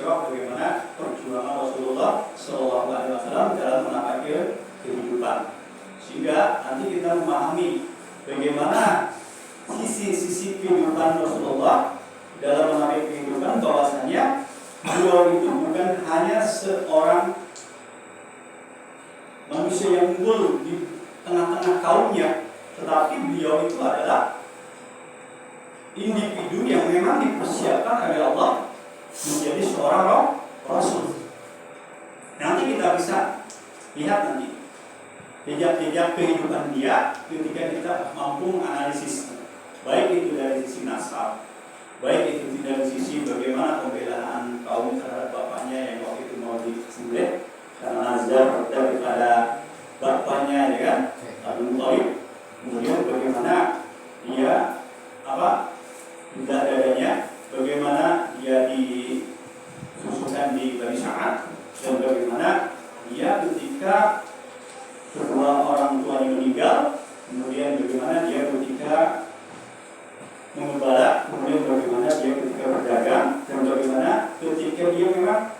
peristiwa bagaimana perjuangan Rasulullah SAW dalam menapaki kehidupan. Sehingga nanti kita memahami bagaimana sisi-sisi kehidupan Rasulullah dalam menapaki kehidupan, bahwasanya beliau itu bukan hanya seorang manusia yang unggul di tengah-tengah kaumnya, tetapi beliau itu adalah individu yang memang dipersiapkan oleh Allah menjadi seorang Rasul. Nanti kita bisa lihat nanti jejak-jejak kehidupan dia ketika kita mampu menganalisis, baik itu dari sisi nasab, baik itu dari sisi bagaimana pembelaan kaum terhadap bapaknya yang waktu itu mau disembelih karena nazar daripada bapaknya, ya kan, Abdul Muthalib. Kemudian bagaimana dia budak dadanya, bagaimana dia disusukan di Bani Sa'ad, dan bagaimana dia ketika kedua orang tuanya meninggal, kemudian bagaimana dia ketika mengembala, kemudian bagaimana dia ketika berdagang, dan bagaimana ketika dia memang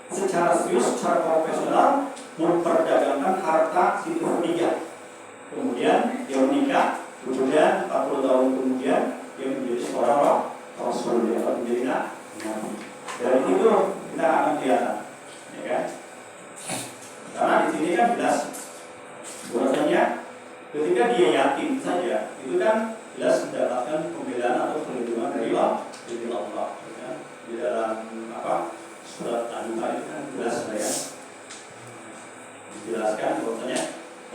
secara serius, secara profesional memperdagangkan harta Siti Khadijah. Kemudian dia menikah, kemudian 40 tahun kemudian dia menjadi seorang Rasul, dia menjadi Nabi. Dari itu kita akan kelihatan, ya kan? Karena di sini kan jelas bahwasanya ketika dia yatim saja, itu kan jelas mendapatkan pembelaan atau perlindungan dari Allah. Ya. Di dalam surat An-Nisa itu kan jelas ya, dijelaskan bahwasanya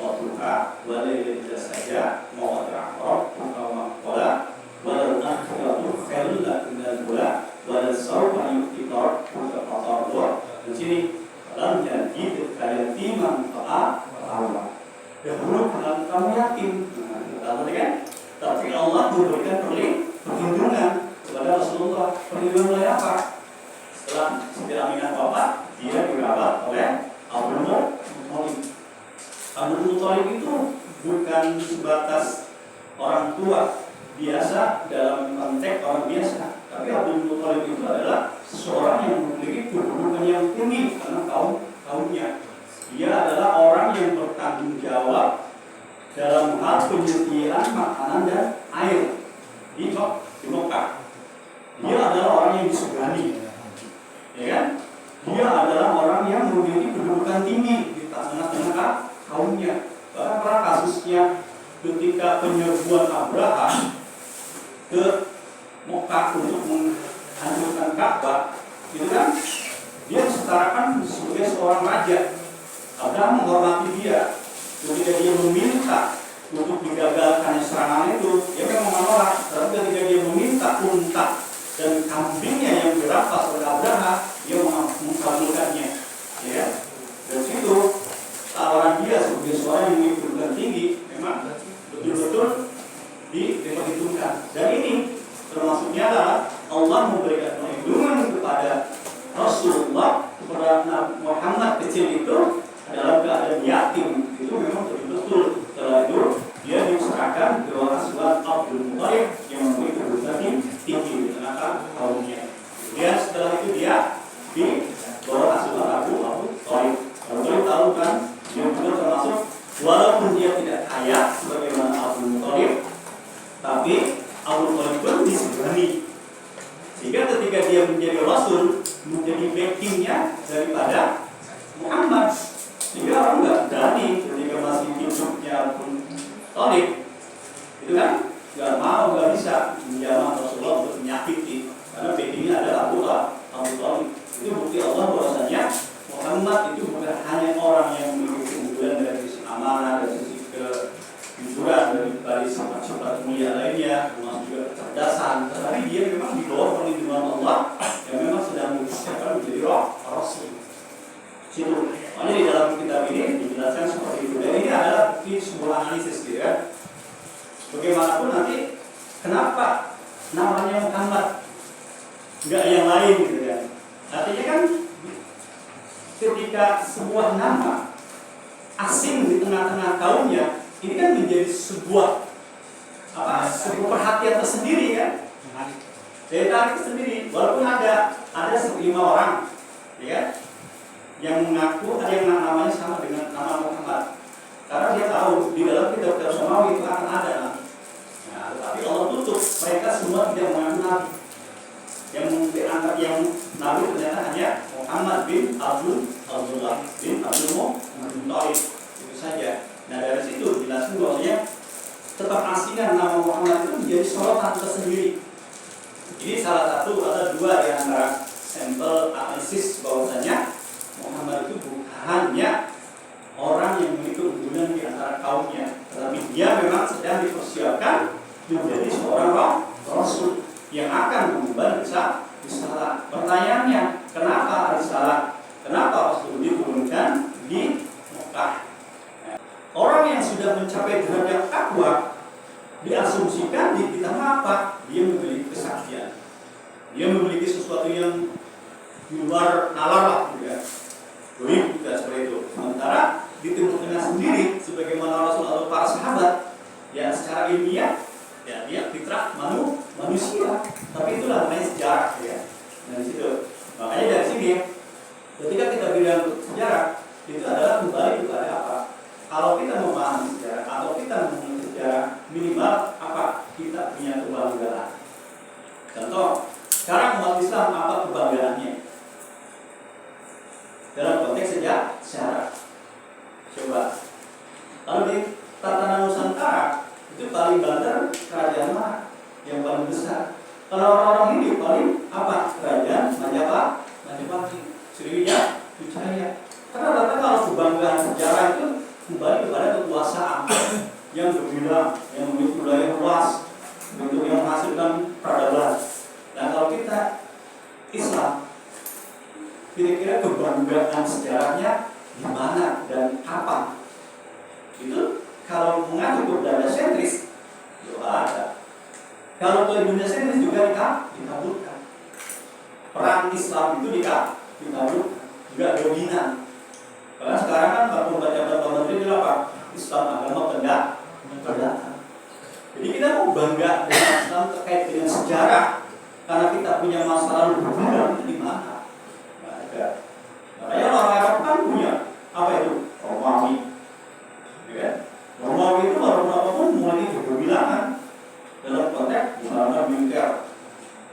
Tuhan boleh jelas saja mau terangkap atau pola boleh akhiratu khairul lakum bola boleh saufa yuqtar untuk pasar di sini dalam janji kalian timang taat Allah. Dahulu kalau kamu yakin, kan? Tapi Allah memberikan perlindungan kepada Rasulullah. Perlindungan oleh apa? Setelah Siti Aminah wafat, dia dirawat oleh Abdul Muthalib. Abdul Muthalib itu bukan sebatas orang tua biasa dalam konteks orang biasa, tapi Abdul Muthalib itu adalah seorang yang memiliki kedudukan yang tinggi karena kaumnya. Dia adalah orang yang bertanggung jawab dalam hal penyediaan makanan dan air di Mekah. Dia adalah orang yang disegani, ya kan? Dia adalah orang yang memiliki kedudukan tinggi di tengah-tengah kaumnya. Bahkan pada kasusnya ketika penyerbuan Abraham ke Mekah untuk menghancurkan Ka'bah, itu kan dia disetarakan sebagai seorang raja. Abraham menghormati dia. Ketika dia meminta untuk digagalkan serangan itu, dia memang menolak. Tapi ketika dia meminta unta dan kambingnya yang dirampas oleh Abraham, dia mengabulkannya. Ya, dari situ tawaran dia sebagai seorang yang memiliki kedudukan tinggi memang betul-betul diperhitungkan. Dan ini termasuknya adalah Allah memberikan perlindungan kepada Rasulullah, kepada Muhammad kecil itu dalam keadaan yatim. Itu memang betul-betul. Setelah itu dia diserahkan ke asuhan Abdul Muthalib yang memiliki kedudukan tinggi di tengah kaumnya. Kemudian setelah itu dia di bawah asuhan Abu Thalib. Abu Thalib tahu kan, dia juga termasuk walaupun dia tidak kaya sebagaimana Abdul Muthalib, tapi Abdul Thalib pun disegani. Sehingga ketika dia menjadi Rasul, menjadi backingnya daripada Muhammad. Sehingga orang nggak berani ketika masih hidupnya pun Thalib, itu kan nggak mau, nggak bisa menjamah Rasulullah untuk menyakiti, karena backingnya adalah Abu Thalib. Itu bukti Allah bahwasanya Muhammad itu bukan hanya orang yang memiliki keunggulan dari sisi amanah, dari sisi kejujuran, dari sifat-sifat mulia lainnya, termasuk juga kecerdasan, tetapi dia memang di bawah perlindungan Allah yang memang sedang dipersiapkan menjadi Rasul. Situ. Makanya di dalam kitab ini dijelaskan seperti itu. Dan ini adalah bukti sebuah analisis, gitu ya. Bagaimanapun nanti, kenapa namanya Muhammad, enggak yang lain, gitu ya. Artinya kan ketika sebuah nama asing di tengah-tengah kaumnya, ini kan menjadi sebuah perhatian tersendiri, kan? Daya tarik tersendiri. Walaupun ada 5 orang yang mengaku ada yang namanya sama dengan nama Muhammad. Karena dia tahu di dalam kitab Samawi itu akan ada nabi. Nah, tetapi Allah tutup, mereka semua tidak mengaku nabi. Yang diangkat yang nabi ternyata hanya Muhammad bin Abdullah bin Abdul Muttalib, itu saja. Nah, dari situ jelaskan bahwasanya keterasilan nama Muhammad itu menjadi sorotan tersendiri. Jadi salah satu atau dua di antara sampel analisis bahwasanya Muhammad itu bukan hanya orang yang memiliki keunggulan di antara kaumnya, tetapi dia memang sedang dipersiapkan menjadi seorang rasul yang akan mengemban risalah. Pertanyaannya, kenapa risalah? Kenapa rasul diturunkan di Mekah? Orang yang sudah mencapai derajat takwa diasumsikan di kita apa? Dia memiliki kesaktian. Dia memiliki sesuatu yang di luar nalar lah, gitu ya. Goib juga seperti itu. Sementara di Timur Tengah sendiri, sebagaimana Rasul atau para sahabat, ya secara ilmiah, ya dia fitrah manusia. Tapi itulah namanya sejarah, ya. Dari situ, makanya dari sini, ketika kita bilang sejarah, itu adalah kembali kepada apa? Kalau kita memahami sejarah atau kita memahami sejarah, minimal apa? Kita punya kebanggaan. Contoh, sekarang umat Islam apa kebanggaannya? Dalam konteks sejarah. Coba. Lalu di tatanan Nusantara itu paling banter kerajaan mana? Yang paling besar. Kalau orang-orang ini paling apa? Kerajaan Majapahit, Sriwijaya, Wijaya. Karena rata kalau kebanggaan sejarah itu kembali kepada kekuasaan yang berbilang, yang memiliki wilayah luas, untuk yang menghasilkan peradaban. Nah, kalau kita Islam, kira-kira kebanggaan sejarahnya di mana dan kapan? Itu kalau mengacu berdaya sentris, itu ada. Kalau ke Indonesia sentris juga dikabulkan. Perang Islam itu dikabulkan, juga dominan. Karena sekarang kan kalau baca itu apa? Islam agama pendatang. Jadi kita mau bangga dengan Islam terkait dengan sejarah, karena kita punya masa lalu berbeda itu di mana? Nggak ada. Makanya orang Arab kan punya apa itu? Romawi, ya. Romawi itu walaupun mulai berbilangan dalam konteks misalnya militer,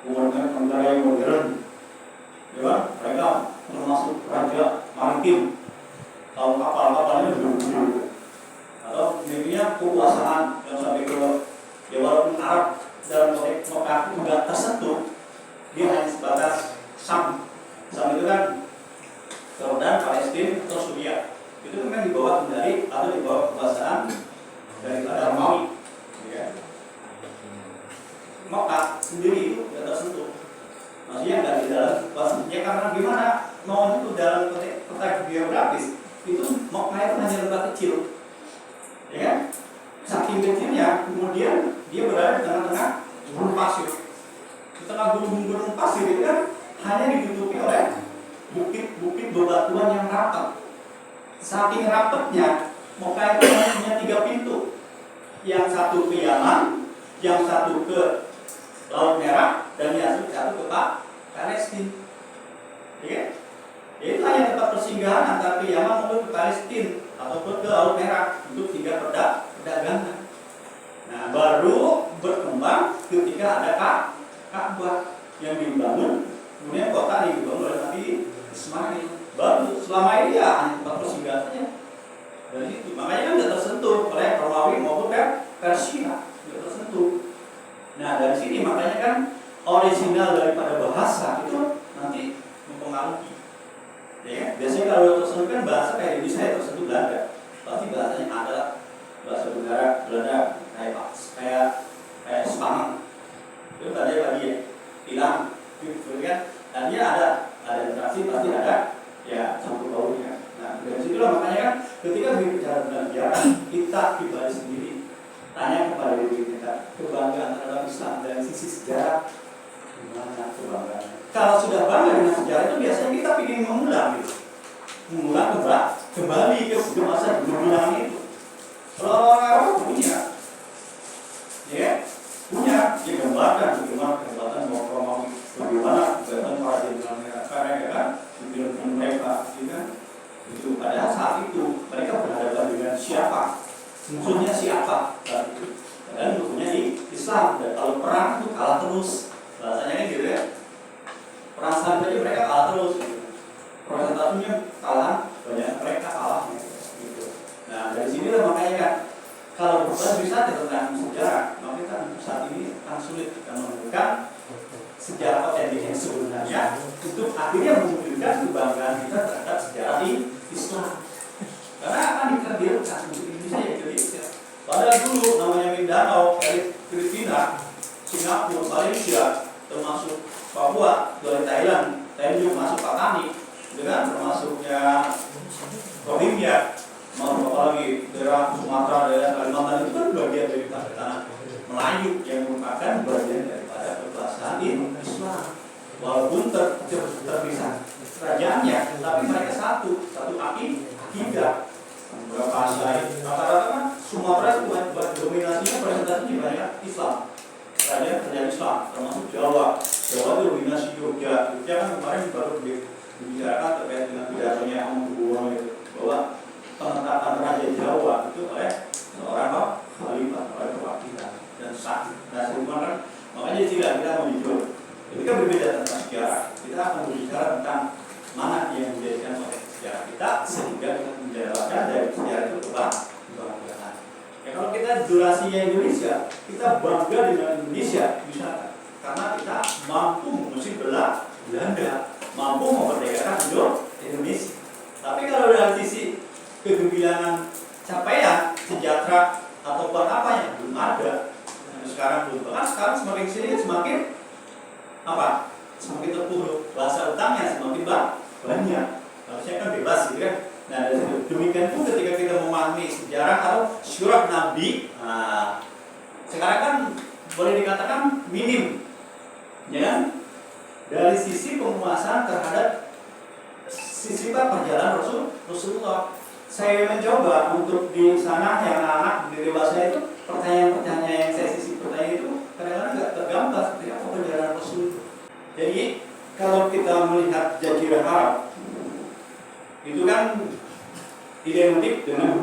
kemudian negara yang modern, ya, mereka termasuk raja maritim. Kalau kapal-kapalnya berburu, atau intinya kekuasaan yang sampai ke ya walaupun Arab dalam konteks Mekah tidak tersentuh, dia hanya sebatas Sam itu kan Jordan, Palestina, atau Suriah. Itu kan di bawah kendali atau di bawah kekuasaan daripada Romawi. Ya. Mekah sendiri itu tidak tersentuh. Maksudnya nggak di dalam kekuasaannya karena gimana? Mau itu dalam konteks geografis itu Mekah itu hanya lembah kecil, ya kan? Saking kecilnya, kemudian dia berada di tengah-tengah gurun pasir. Di tengah gurun pasir itu kan hanya ditutupi oleh bukit-bukit bebatuan yang rapat. Saking rapatnya, Mekah itu hanya punya 3 pintu. Yang satu ke Yaman, yang satu ke Laut Merah, dan yang satu ke Palestina. Ya? Itu hanya tempat persinggahan antara ke Yaman maupun ke Palestina ataupun ke Laut Merah untuk 3 perdagangan. Nah, baru berkembang ketika ada Ka'bah yang dibangun, kemudian kota dibangun oleh Nabi Ismail. Baru selama ini ya hanya tempat persinggahan saja. Dan itu makanya kan tidak tersentuh oleh Romawi maupun Persia, tidak tersentuh. Nah, dari sini makanya kan original daripada bahasa itu nanti mempengaruhi. Ya, biasanya kalau tersentuh kan bahasa kayak Indonesia ya tersentuh Belanda, pasti bahasanya ada bahasa Belanda kayak Spanyol. Itu tadi ya, hilang, gitu kan? Dan dia ada interaksi pasti ada ya campur baurnya. Nah, dari situlah makanya kan ketika berbicara tentang sejarah kita pribadi sendiri tanya kepada diri kita kebanggaan terhadap Islam dari sisi sejarah gimana kebanggaannya. Kalau sudah bangga dengan sejarah itu biasanya kita ingin mengulang gitu. Mengulang kembali ke masa berbilang itu. Kalau orang punya, ya punya digambarkan bagaimana kehebatan Romawi, bagaimana kehebatan para jenderal mereka, karena ya kan di film mereka, gitu kan. musuhnya siapa saat itu. Dan musuhnya di Islam. Dan kalau perang itu kalah terus. Bahasanya kan gitu ya. Perang salib aja mereka kalah terus. Gitu. Persentasenya kalah banyak, mereka kalah. Gitu. Nah dari sinilah makanya kan kalau kita bisa tentang sejarah, maka kan saat ini akan sulit kita menemukan sejarah otentik yang sebenarnya untuk akhirnya menunjukkan kebanggaan kita terhadap sejarah di Islam. Karena akan dikhadirkan untuk Indonesia ya Indonesia. Padahal dulu namanya Mindanao, Filipina, Singapura, Malaysia, termasuk Papua, dari Thailand juga masuk Patani, dengan termasuknya Rohingya, apalagi daerah Sumatera, daerah Kalimantan itu kan bagian daripada tanah Melayu yang merupakan bagian daripada kekuasaan Islam. Walaupun terpisah kerajaannya, tapi mereka satu akidah. Bahasa rata-rata kan Sumatera itu dominasinya presentasinya banyak Islam. Kerajaan Islam, termasuk Jawa. Jawa itu dominasi Jogja. Jogja kan kemarin baru dibicarakan terkait dengan pidatonya Hamengkubuwono itu, bahwa penetapan Raja Jawa itu oleh seorang khalifah, oleh perwakilan dan sah. Nah, kan makanya tidak kita menunjuk. Ketika berbeda tentang sejarah, kita akan berbicara tentang mana yang menjadikan sejarah kita sehingga kita menjawabkan dari sejarah itu kebanggaan. Ya kalau kita durasinya Indonesia, kita bangga dengan Indonesia misalkan, karena kita mampu mengusir Belanda, mampu memerdekakan Indonesia. Tapi kalau dari sisi kegembiraan capaian sejahtera atau apa yang belum ada, sekarang belum kan sekarang semakin sini semakin apa? Semakin terpuruk, bahasa utangnya semakin banyak. Harusnya kan bebas gitu kan. Nah, demikian pun ketika kita memahami sejarah atau syurah Nabi, sekarang kan boleh dikatakan minim, ya kan? Dari sisi penguasaan terhadap sisi perjalanan Rasulullah. Saya mencoba untuk di sana yang anak di dewasa itu pertanyaan-pertanyaan yang saya sisi pertanyaan itu kadang-kadang nggak tergambar seperti apa perjalanan Rasul. Jadi kalau kita melihat Jazirah Arab itu kan identik dengan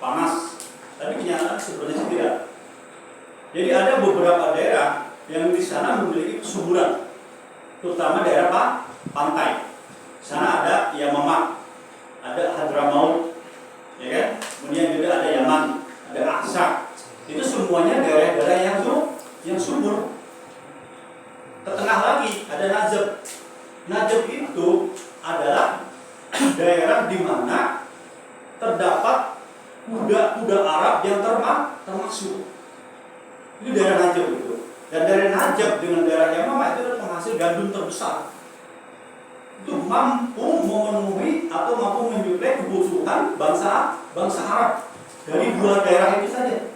panas, tapi kenyataan sebenarnya tidak. Jadi ada beberapa daerah yang di sana memiliki kesuburan, terutama daerah pantai. Sana ada Yamamah, ada Hadramaut, ya kan? Kemudian juga ada Yaman, ada Aqsa. Itu semuanya daerah-daerah yang subur. Ketengah lagi ada Najab. Najab itu adalah daerah di mana terdapat kuda-kuda Arab yang termasuk. Itu daerah Najab itu. Dan dari Najab dengan daerah Yamamah itu adalah penghasil gandum terbesar. Itu mampu memenuhi atau mampu menyuplai kebutuhan bangsa Arab dari dua daerah itu saja.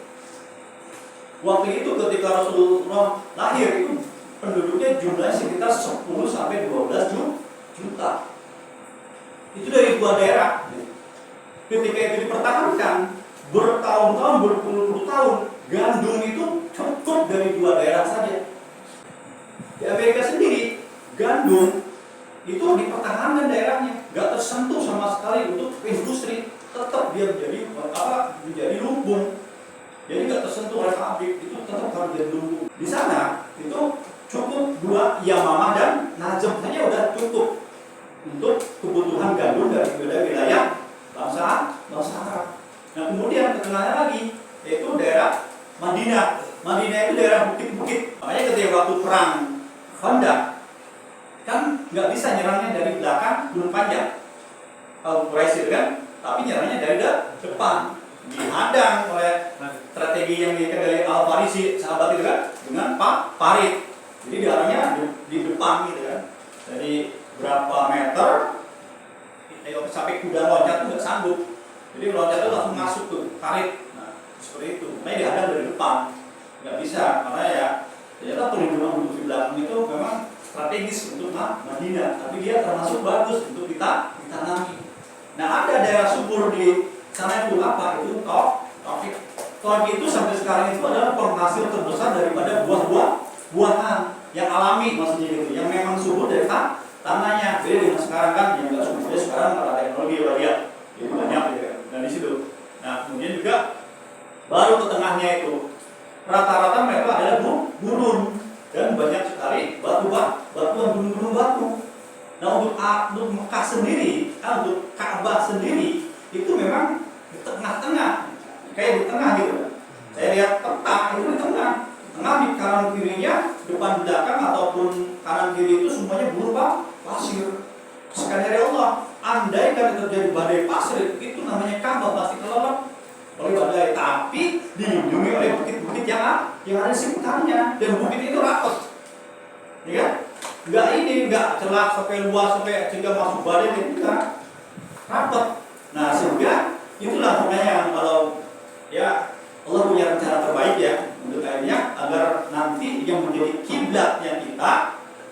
Waktu itu ketika Rasulullah lahir itu penduduknya jumlahnya sekitar 10 sampai 12 juta. Itu dari dua daerah. Ketika itu dipertahankan bertahun-tahun, berpuluh-puluh tahun, gandum itu cukup dari dua daerah saja. Di Amerika sendiri, gandum itu dipertahankan daerahnya, nggak tersentuh sama sekali untuk industri, tetap dia menjadi lumbung. Jadi nggak tersentuh oleh pabrik, itu tetap harus jadi lumbung. Di sana itu cukup dua Yamamah dan Najab saja udah cukup untuk kebutuhan gandum dari wilayah bangsa Arab. Nah kemudian ketengahnya lagi yaitu daerah Madinah. Madinah itu daerah bukit-bukit. Makanya ketika waktu perang Khandaq kan nggak bisa nyerangnya dari belakang Gunung Panjang, Quraisy kan, tapi nyerangnya dari depan, dihadang oleh strategi yang dari Al-Farisi sahabat itu kan dengan parit. Jadi diarahnya di depan gitu kan, jadi berapa meter sampai kuda loncat itu nggak sanggup, jadi loncat itu langsung masuk tuh parit. Nah seperti itu, makanya dihadang dari depan, nggak bisa karena ya ternyata perlindungan untuk di belakang itu memang strategis untuk Madinah, tapi dia termasuk bagus untuk kita ditanami. Nah ada daerah subur di sana itu apa? Itu Taif. Taif itu sampai sekarang itu adalah penghasil terbesar daripada buah-buahan yang alami, maksudnya gitu, yang memang subur dari tanahnya. Jadi dengan sekarang kan yang nggak subur, sekarang karena teknologi banyak, jadi banyak ya, dan di situ. Nah kemudian juga rata-rata mereka adalah gurun dan banyak sekali batuan gunung-gunung batu. Nah untuk Mekah sendiri, untuk Ka'bah sendiri itu memang di tengah-tengah, kayak di tengah gitu. Saya lihat peta itu di tengah di kanan kirinya, depan belakang ataupun kanan kiri itu semuanya berupa pasir. Sekali dari Allah, andai kan terjadi badai pasir, itu namanya Ka'bah pasti kelelep oleh badai, tapi dilindungi oleh bukit-bukit yang ada di sekitarnya, dan bukit itu rapat, ya, nggak celak sampai luas sampai sehingga masuk badai, tidak rapat. Nah sehingga itulah makanya kalau ya Allah punya rencana terbaik ya untuk akhirnya agar nanti yang menjadi kiblatnya kita,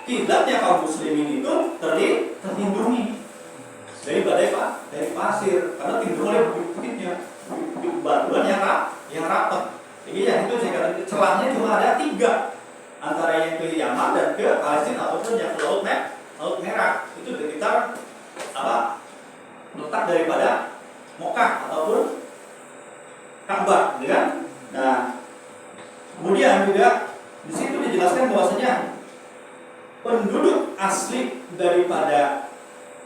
kiblatnya kaum muslimin itu terlindungi dari badai dari pasir, karena terlindungi oleh bukit-bukitnya, batuan yang rapat. Jadi ya itu saya katakan celahnya cuma ada 3, antara yang ke Yaman dan ke Palestina ataupun yang ke Laut Merah. Itu sekitar letak daripada Mekah ataupun Ka'bah, gitu kan? Nah, kemudian juga di situ dijelaskan bahwasanya penduduk asli daripada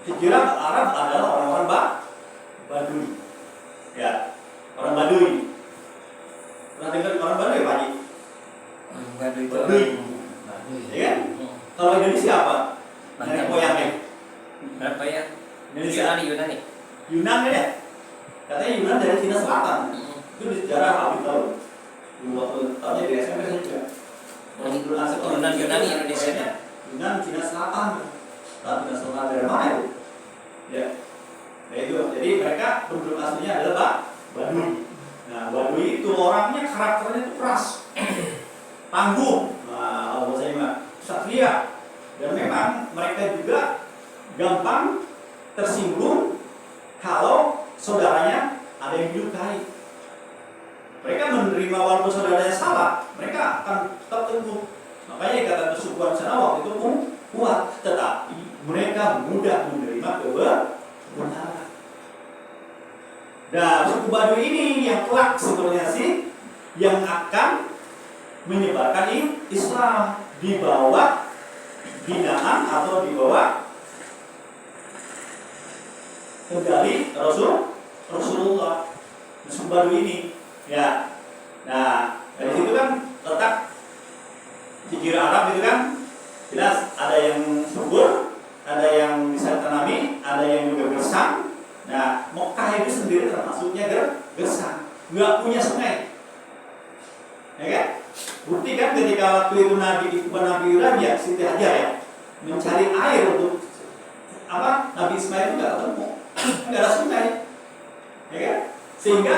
hijrah ke Arab adalah orang-orang Badui. Ya, orang Badui. Pernah dengar orang Badui Pak Haji? Badui. Ya kan? Kalau Indonesia apa? Nenek moyangnya. Apa ya? Indonesia. Yunani ya? Katanya Yunan dari Cina Selatan. Itu di sejarah Habib tahu. Waktu tahunnya di SMP saya juga. Yunani Indonesia. Yunan Cina Selatan. Cina Selatan dari mana itu? Ya. Nah itu. Jadi mereka penduduk aslinya adalah Badui. Nah Badui itu orangnya karakternya itu keras, tangguh. Nah bahasanya mah satria. Dan memang mereka juga gampang tersinggung kalau saudaranya ada yang dilukai. Mereka menerima walaupun saudaranya salah, mereka akan tetap teguh. Makanya kata kesukuan sana waktu itu pun kuat, tetapi mereka mudah menerima kebenaran. Nah, suku Baduy ini yang kelak sebenarnya sih yang akan menyebarkan Islam di bawah binaan atau di bawah kendali Rasulullah. Suku Baduy ini, ya. Nah, dari situ kan letak jazirah Arab itu kan jelas ada yang subur, ada yang bisa tanami, ada yang juga gersang. Nah, Mekah itu sendiri termasuknya gersang, nggak punya sungai, ya kan? Bukti kan ketika waktu itu Nabi Ibrahim ya, Siti Hajar ya, mencari air untuk Nabi Ismail itu nggak ketemu, nggak ada sungai, ya kan? Sehingga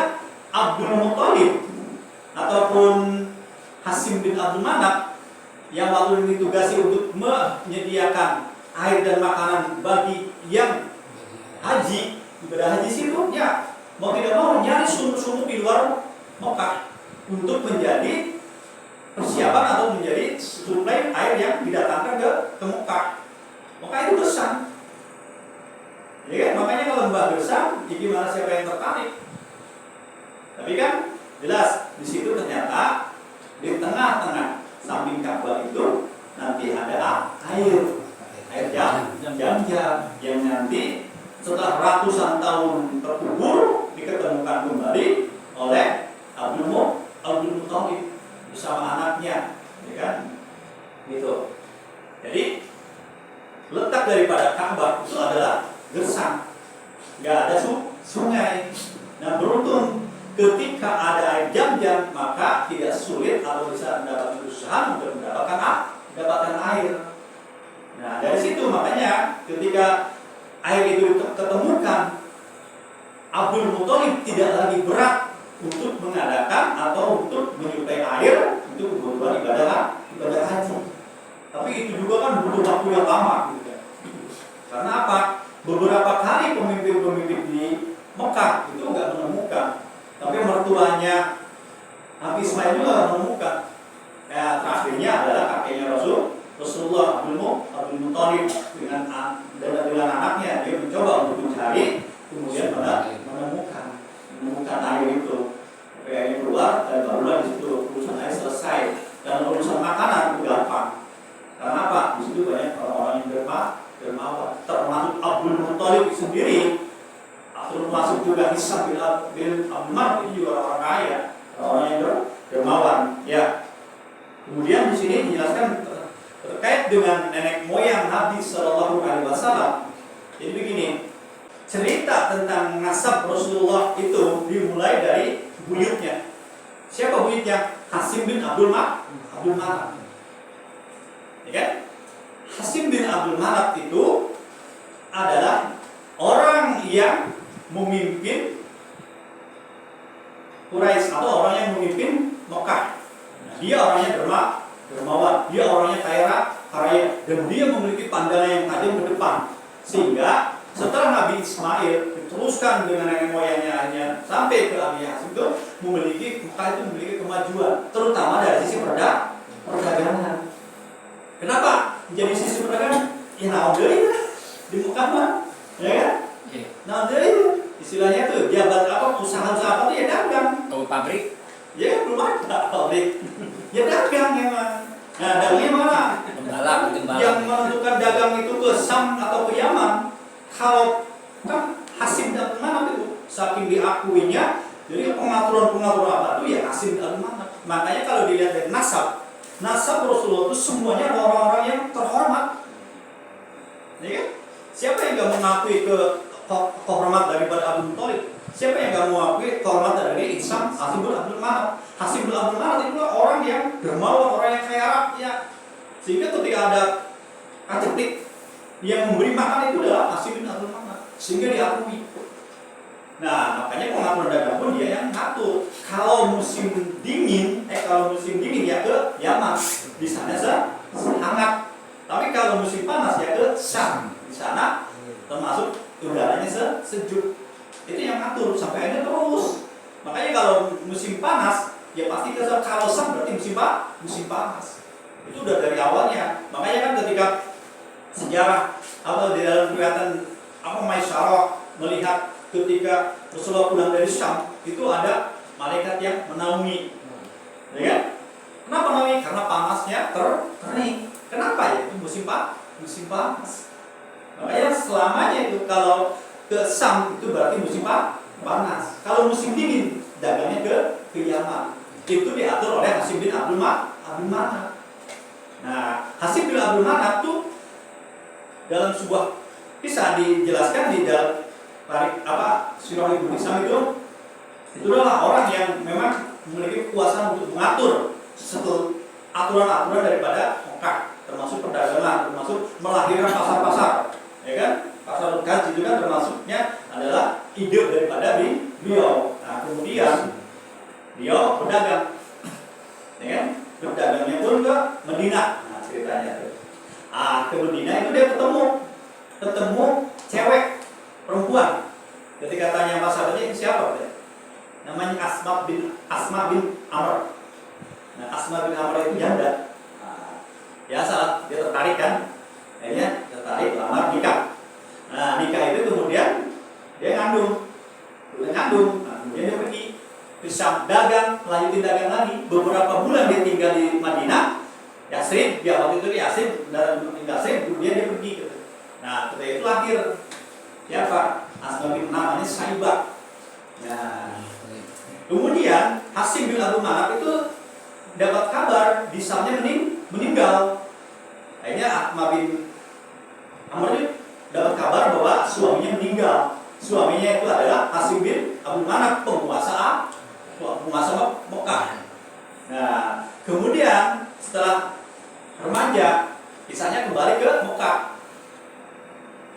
Abdul Muthalib ataupun Hasim bin Abdul Manaf yang waktu ini ditugasi untuk menyediakan air dan makanan bagi yang haji, ibadah haji situ, ya mau tidak mau nyari sumur-sumur di luar Mekah untuk menjadi persiapan atau menjadi suplai air yang didatangkan ke Mekah. Mekah itu gersang, ya kan? Makanya kalau lembah gersang, gimana siapa yang tertarik? Tapi kan jelas di situ ternyata di tengah-tengah samping Ka'bah itu nanti ada air jam yang nanti setelah ratusan tahun terkubur diketemukan kembali oleh Abdul Muthalib bersama anaknya, ya kan? Gitu. Jadi letak daripada Ka'bah itu adalah gersang, nggak ada sungai. Nah beruntung ketika ada air jam-jam maka tidak sulit atau bisa mendapatkan usaha untuk mendapatkan air. Nah dari situ makanya ketika air itu ketemukan, Abdul Muthalib tidak lagi berat untuk mengadakan atau untuk menyuplai air untuk kebutuhan ibadah haji. Tapi itu juga kan butuh waktu yang lama, gitu. Karena apa? Beberapa kali pemimpin-pemimpin di Mekah itu nggak menemukan, tapi mertuanya Nabi Ismail juga menemukan. Terakhirnya adalah kakeknya Rasulullah Abdul Muthalib dengan anaknya, dia mencoba untuk mencari, kemudian menemukan air itu. Air keluar dan barulah di situ urusan air selesai. Dan urusan makanan itu gampang. Karena apa? Di situ banyak orang-orang yang dermawan. Termasuk Abdul Muthalib sendiri, termasuk juga Hisam bin Abdul Muthalib, ini juga orang kaya, orang yang dermawan. Ya. Kemudian di sini dijelaskan terkait dengan nenek moyang Nabi Shallallahu Alaihi Wasallam. Jadi begini, cerita tentang nasab Rasulullah itu dimulai dari buyutnya. Siapa buyutnya? Hasim bin Abdul Manaf. Ya kan? Hasim bin Abdul Manaf itu adalah orang yang memimpin Quraisy atau orang yang memimpin Mekah. Dia orangnya dermawan, dia orangnya kaya, dan dia memiliki pandangan yang tajam ke depan. Sehingga setelah Nabi Ismail diteruskan dengan nenek moyangnya sampai ke Abi Hasim itu Mekah itu memiliki kemajuan, terutama dari sisi perdagangan. Kenapa menjadi sisi perdagangan? Ya naudzubillah di Mekah mah, ya kan? Naudzubillah, istilahnya tuh jabat usaha-usaha apa tuh ya dagang. Tahu pabrik? Ya belum ada pabrik. Ya dagang memang. Nah, dagangnya mana? Yang menentukan dagang itu ke Sam atau ke Yaman. Kalau kan Hasim dan Manaf itu saking diakuinya, jadi pengaturan apa itu ya Hasim dan Manaf. Makanya kalau dilihat dari nasab Rasulullah itu semuanya orang-orang yang terhormat. Ya kan? Siapa yang gak mengakui kehormat daripada Abdul Muthalib? Siapa yang gak mengakui kehormatan dari Hisam Hasim bin Abdul Manaf? Hasim bin Abdul Manaf itu orang yang dermawan, orang yang kaya raya. Sehingga ketika ada kaciplik yang memberi makan itu adalah Hasim bin Abdul Manaf, sehingga diakui. Nah, makanya pengaturan dagang pun dia yang ngatur. Kalau musim dingin ya ke Yaman, di sana hangat. Tapi kalau musim panas ya ke Syam, di sana termasuk udaranya sejuk. Itu yang ngatur sampai akhirnya terus. Makanya kalau musim panas ya pasti kalau Syam berarti musim panas. Itu udah dari awalnya. Makanya kan ketika sejarah atau di dalam kelihatan Maisyarah melihat ketika Rasulullah pulang dari Syam itu ada malaikat yang menaungi, ya kan? Kenapa menaungi? Karena panasnya kering. Kenapa ya? Itu musim panas. Makanya selamanya itu kalau ke Syam itu berarti musim panas. Kalau musim dingin dagangnya ke Yaman. Itu diatur oleh Hasim bin Abdul Manaf. Nah, Hasim bin Abdul Manaf itu dalam sebuah kisah dijelaskan di dalam Sirah Ibnu Hisam itu adalah orang yang memang memiliki kekuasaan untuk mengatur aturan-aturan daripada Mekah, termasuk perdagangan, termasuk melahirkan pasar-pasar, ya kan? Pasar Gaj itu kan termasuknya adalah ide daripada beliau. Nah, kemudian beliau berdagang, ya kan? Berdagangnya pun ke Madinah. Nah, ceritanya itu. Ke Madinah itu dia ketemu cewek perempuan. Ketika tanya masalahnya siapa dia? Namanya Asma bin Amr. Nah, Asma bin Amr itu janda. Ya saat dia tertarik kan, akhirnya tertarik lamar nikah. Nah, nikah itu kemudian dia ngandung. Nah, kemudian dia pergi ke Syam dagang, lanjutin dagang lagi. Beberapa bulan dia tinggal di Madinah, Yasrib, dia waktu itu di Yasrib, dan Yasrib, kemudian dia pergi. Nah, ketika itu lahir siapa? Asma bin namanya Saibah. Nah, kemudian Hasim bin Abdul Manaf itu dapat kabar di Syamnya meninggal. Akhirnya Asma bin Amr dapat kabar bahwa suaminya meninggal. Suaminya itu adalah Hasim bin Abdul Manaf, penguasa Mekah. Nah, kemudian setelah remaja, kisahnya kembali ke Mekah.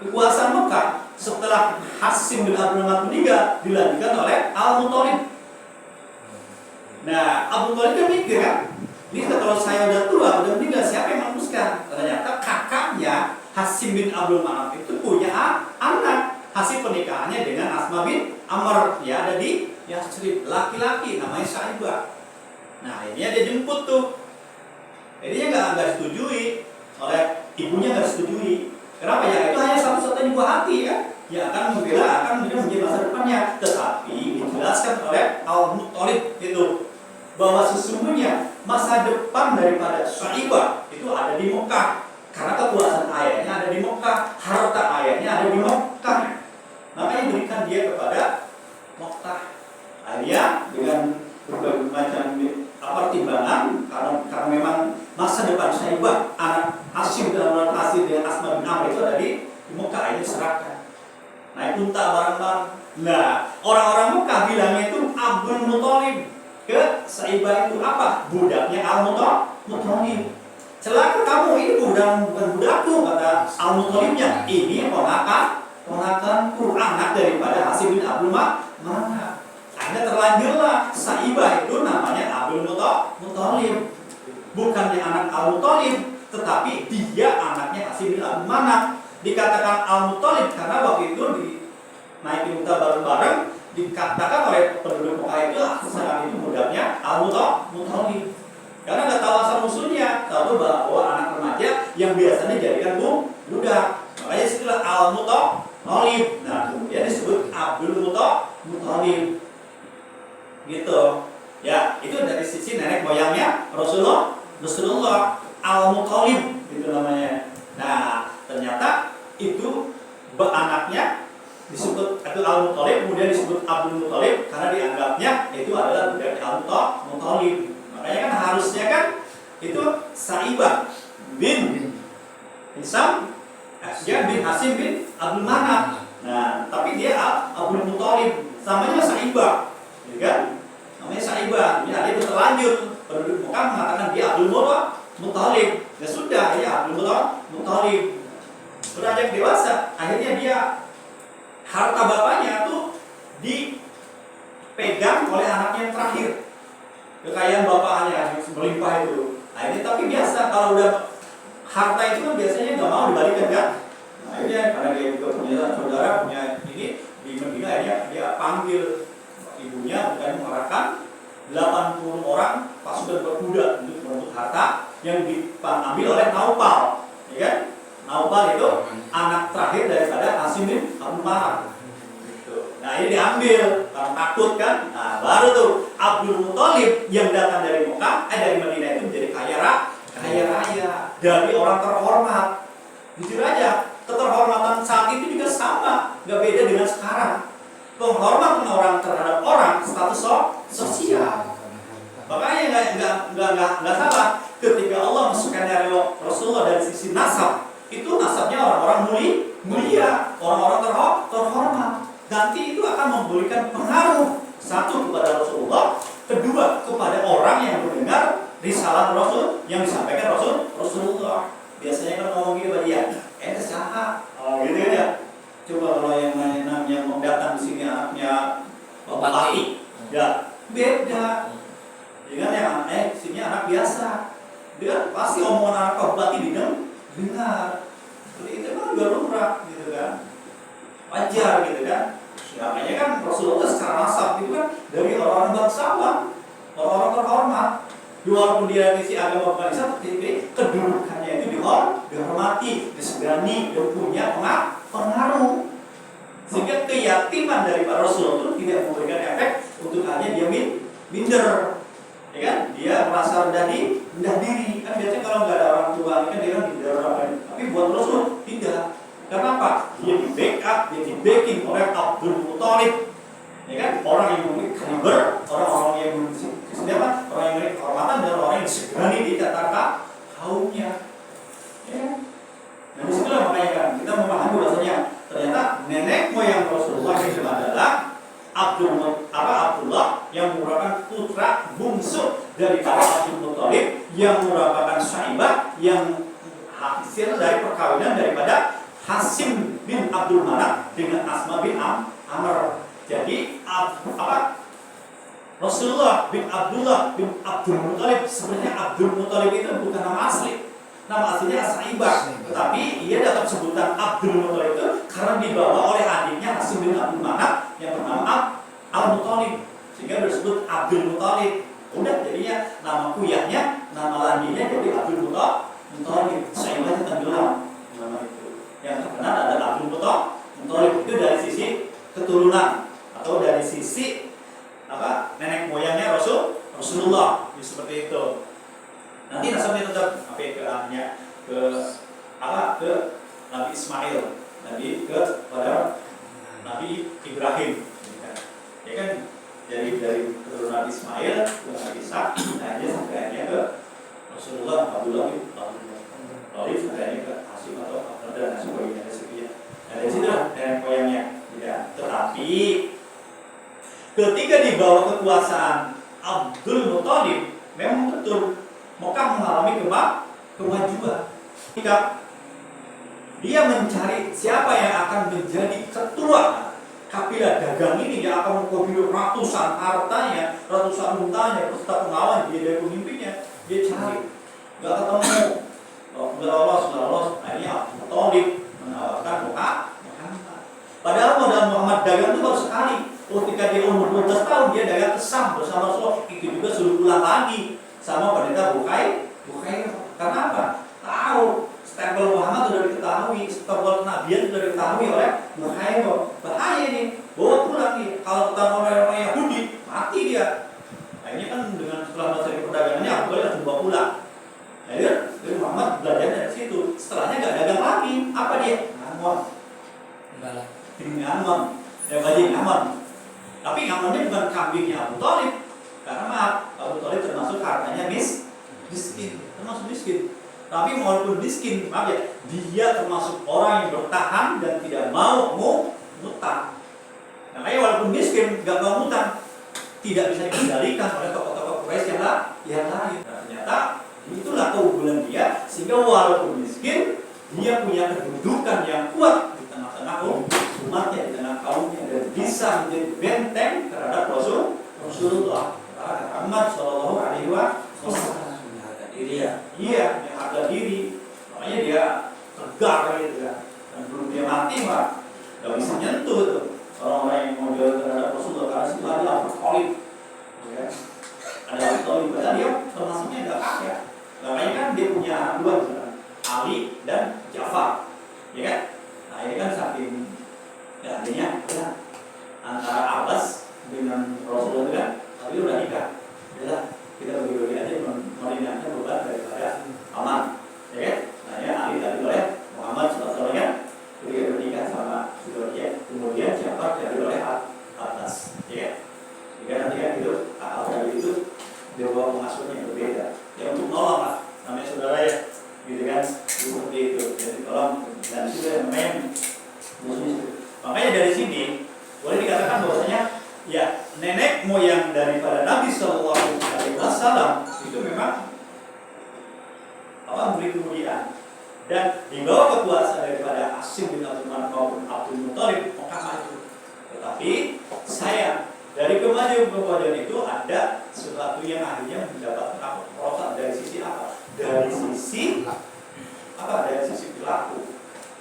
Kekuasaan Mekah setelah Hasim bin Abdul Manaf meninggal dilanjutkan oleh Al-Muthalib. Nah, Abu Thalib kan mikir kan, ini kalau saya udah tua, udah meninggal, siapa yang meneruskan? Ternyata kakaknya Hasim bin Abdul Manaf itu punya anak hasil pernikahannya dengan Asma bin Amr, ya ada di Yasrib, laki-laki namanya Saibah. Nah, ini dia jemput tuh. Jadinya nggak disetujui oleh ibunya, nggak disetujui. Kenapa ya? Itu hanya satu-satunya buah hati ya. Ya akan menjadi masa depannya. Tetapi dijelaskan oleh Al-Muthalib itu bahwa sesungguhnya masa depan daripada Syaibah itu ada di Mekah. Karena kekuasaan ayahnya ada di Mekah, harta ayahnya ada di Mekah. Makanya berikan dia kepada Mekah. Akhirnya dengan berbagai macam pertimbangan, karena memang masa depan Syaibah anak Hasyim dan anak Hasyim dengan Asma bin Amr itu ada di Mekah, ini diserahkan. Naik unta bareng-bareng. Nah, orang-orang Mekah bilangnya itu Abdul Muthalib. Ke Syaibah itu apa? Budaknya Al-Muthalib. Celaka kamu, ini bukan budakku, kata Al-Muthalibnya. Ini ponakanku, anak daripada Hasyim bin Abdul Manaf. Akhirnya terlanjurlah Syaibah itu namanya Abdul Muthalib. Bukannya anak Al-Muthalib, tetapi dia anaknya Hasyim bin Abdul Manaf. Dikatakan Al-Muthalib karena waktu itu naikin unta bareng-bareng, dikatakan oleh penduduk Mekah itu saat itu budaknya Al-Muthalib. Karena nggak tahu asal musuhnya, tahu bahwa anak remaja yang biasanya jadikan budak. Makanya istilah Al-Muthalib. Nah, kemudian disebut Abdul Muthalib. Gitu. Ya, itu dari sisi nenek moyangnya Rasulullah Al-Muthalib itu namanya. Nah, ternyata itu anaknya disebut itu Al-Muthalib, kemudian disebut Abdul Muthalib karena dianggapnya itu adalah budak Al-Muthalib. Makanya kan harusnya kan itu Syaibah bin Hisam bin Hasyim bin Abdul Manaf. Nah, tapi dia Abdul Muthalib, namanya Syaibah, ya kan? Namanya Syaibah. Dia berterlanjur penduduk Mekah mengatakan dia Abdul Muthalib. Ya sudah, ya Abdul Muthalib. Beranjak dewasa, akhirnya dia harta bapaknya tuh dipegang oleh anaknya yang terakhir. Kekayaan bapaknya melimpah itu. Nah ini tapi biasa kalau udah harta itu kan biasanya nggak mau dibalikan kan. Nah ini karena dia juga punya saudara, punya ini di Medina, akhirnya dia panggil ibunya dan mengarahkan 80 orang pasukan berkuda untuk merebut harta yang diambil oleh Naufal, ya kan? Naufal itu anak terakhir daripada Hasyim bin Abdul Manaf. Nah ini diambil karena takut kan. Nah baru tuh Abdul Muthalib yang datang dari Mekah, dari Madinah itu menjadi kaya raya dari orang terhormat. Jujur aja, keterhormatan saat itu juga sama, nggak beda dengan sekarang. Penghormatan orang terhadap orang status sosial. Makanya nggak salah ketika Allah masukkan Rasulullah dari sisi nasab, itu nasabnya orang-orang mulia, orang-orang terhormat. Nanti itu akan memberikan pengaruh, satu kepada Rasulullah, kedua kepada orang yang mendengar risalah Rasul yang disampaikan Rasulullah. Biasanya kan ngomong gitu pada dia, saha, gitu ya. Coba kalau yang datang di sini anaknya bupati, ya beda. Dengan yang sini anak biasa, dia pasti omongan anak bupati dengar. Jadi itu kan juga lumrah, gitu kan, wajar gitu kan. Makanya kan Rasulullah secara nasab itu kan dari orang-orang bangsawan, orang-orang terhormat. Walaupun dia isi agama bukan Islam, tapi kedudukannya itu dihormati, disegani, dan punya pengaruh. Sehingga keyakinan dari para Rasulullah itu tidak memberikan efek untuk hanya dia minder, ya kan? Dia merasa rendah diri. Kan biasanya kalau nggak ada orang tua, kan dia kan minder. Tapi buat Rasul tidak. Kenapa? Dia di backup, dia di backing oleh Abdul Muthalib, ya kan? Orang yang memiliki kaliber, orang-orang yang memiliki kesediaan, orang yang memiliki kehormatan, dan orang yang disegani di kata kaumnya. Ya. Nah disitulah makanya kan kita memahami bahasanya ternyata nenek moyang Rasulullah itu adalah Abdullah yang merupakan putra bungsu daripada Abdul Muthalib, yang merupakan Syaibah yang hasil dari perkawinan daripada Hasyim bin Abdul Manaf dengan Asma bin Amr. Jadi Rasulullah bin Abdullah bin Abdul Muthalib, sebenarnya Abdul Muthalib itu bukan nama asli. Nama aslinya Syaibah, tetapi ia dapat sebutan Abdul Muthalib itu karena dibawa oleh adiknya Hasyim bin Abdul Manaf yang bernama Al-Muthalib, sehingga disebut Abdul Muthalib. Udah jadinya nama kuyahnya, nama landinya jadi Abdul Muthalib. Syaibah itu tenggelam nama itu. Yang terkenal adalah Abdul Muthalib itu dari sisi keturunan atau dari sisi nenek moyangnya Rasulullah, seperti itu. Nanti nasabnya tetap apa ke anaknya ke Nabi Ismail, Nabi pada Nabi Ibrahim, ya kan? Dari keturunan Ismail ke Nabi Ishak, akhirnya sampainya ke Rasulullah Abdullah lalu sampainya ke Hasim atau Abdullah dan sebagainya. Nah, dari situ nenek moyangnya. Ya, tetapi ketika di bawah kekuasaan Abdul Muthalib, memang betul Mekah mengalami kemajuan. Ketika dia mencari siapa yang akan menjadi ketua kabilah dagang ini, yang akan mengambil ratusan hartanya, ratusan untanya, beserta pengawal dia dari pemimpinnya, dia cari, nggak ketemu. Nggak lolos. Akhirnya Abdul Muthalib menawarkan Muhammad. Padahal modal Muhammad dagang itu baru sekali. Ketika dia umur 12 tahun dia dagang ke Sam bersama Rasulullah. Itu juga suruh pulang lagi sama pendeta Bukai. Karena apa? Tahu stempel Muhammad sudah diketahui, stempel kenabian sudah diketahui oleh Bukai. Bahaya ini, bawa pulang nih. Kalau ketemu orang Yahudi mati dia. Akhirnya kan dengan setelah masa perdagangannya aku boleh coba pulang. Akhirnya Muhammad belajar dari situ. Setelahnya nggak dagang lagi. Apa dia? Ngamon, ngamon. Tapi ngamonnya bukan kambingnya Abu Thalib. Karena maaf, Abu Thalib termasuk hartanya miskin, termasuk miskin. Tapi walaupun miskin, maaf ya, dia termasuk orang yang bertahan dan tidak mau ngutang. Makanya walaupun miskin, nggak mau ngutang, tidak bisa dikendalikan oleh tokoh-tokoh Quraisy yang lain. Nah, ternyata itulah keunggulan dia, sehingga walaupun miskin, dia punya kedudukan yang kuat di tengah-tengah umatnya, di tengah kaumnya, dan bisa menjadi benteng terhadap Rasulullah Muhammad Shallallahu Alaihi Wasallam. Iya, yang harga diri, makanya dia tegar gitu kan. Dan belum dia mati mah, nggak bisa nyentuh tuh orang-orang yang mau jual terhadap Rasulullah, karena situ ada Abu Thalib, ya. Ada Abu Thalib, padahal dia termasuknya nggak kaya. Makanya kan dia punya anak dua, misalnya Ali dan Ja'far, ya kan? Nah ini kan saking adanya ya, antara Abbas dengan Rasulullah kan, tapi udah nikah, ya kita bagi-bagi aja meringankan beban daripada aman, ya kan? Nah ya Ali tadi oleh Muhammad SAW kan, ketika bernikah sama Suriah, kemudian Ja'far dari oleh Abbas, ya kan? Jika nanti kan itu Al-Qaeda itu dia bawa pengasuhan yang berbeda, ya untuk nolong lah, namanya saudara ya, gitu kan? Seperti itu, jadi tolong dan sudah main musuh. Makanya dari sini boleh dikatakan bahwasanya ya nenek moyang daripada Nabi Shallallahu Alaihi Wasallam itu memang memberi kemuliaan, dan di bawah kekuasaan daripada Asim bin Abdul Manaf maupun Abdul Muthalib Mekah maju. Tetapi sayang dari kemajuan itu ada sesuatu yang akhirnya mendapatkan perosak dari sisi apa? Dari sisi apa? Dari sisi perilaku,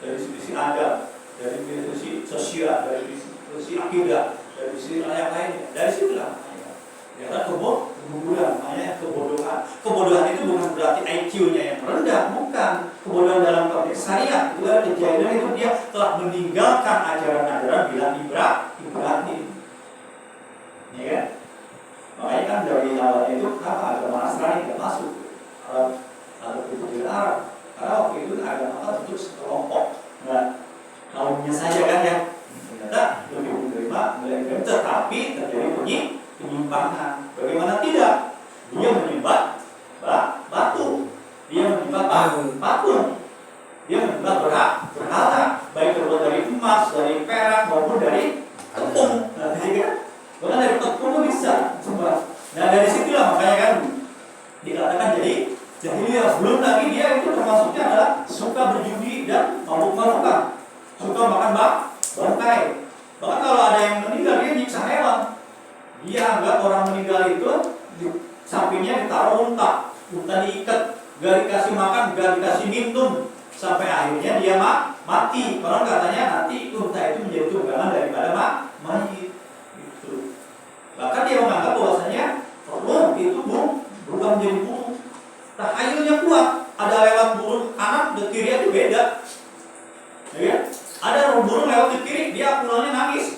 dari sisi adab, dari sisi sosial, dari sisi akidah, dari sisi yang lainnya. Dari situ lah ya kan kebodohan, namanya kebodohan. Kebodohan itu bukan berarti IQ-nya yang rendah, bukan. Kebodohan dalam konteks syariat itu adalah kejadian itu dia telah meninggalkan ajaran-ajaran bilang Ibrahim, ya kan? Makanya kan dari awalnya itu kenapa agama Nasrani tidak masuk atau itu Arab, karena waktu itu agama untuk sekelompok, nggak kaumnya saja kan ya. Ternyata lebih menerima, tetapi terjadi penyimpangan. Bagaimana tidak? Dia menyembah batu, dia menyembah patung, dia menyembah berhala, baik terbuat dari emas, dari perak maupun dari tepung. Bahkan dari tepung itu bisa sembah. Nah dari situlah makanya kan dikatakan jadi jahiliyah. Belum lagi dia itu termasuknya adalah suka berjudi dan mabuk-mabukan, suka makan bangkai. Bahkan kalau ada yang meninggal dia nyiksa hewan. Dia anggap orang meninggal itu di sampingnya ditaruh unta diikat, gak dikasih makan, gak dikasih minum, sampai akhirnya dia mati. Orang katanya nanti unta itu menjadi tunggangan daripada mayit. Gitu. Bahkan dia menganggap bahwasanya ruh itu berubah menjadi burung. Tahayulnya kuat. Ada lewat burung kanan ke kiri itu beda. Ya, ada burung lewat ke kiri, dia pulangnya nangis.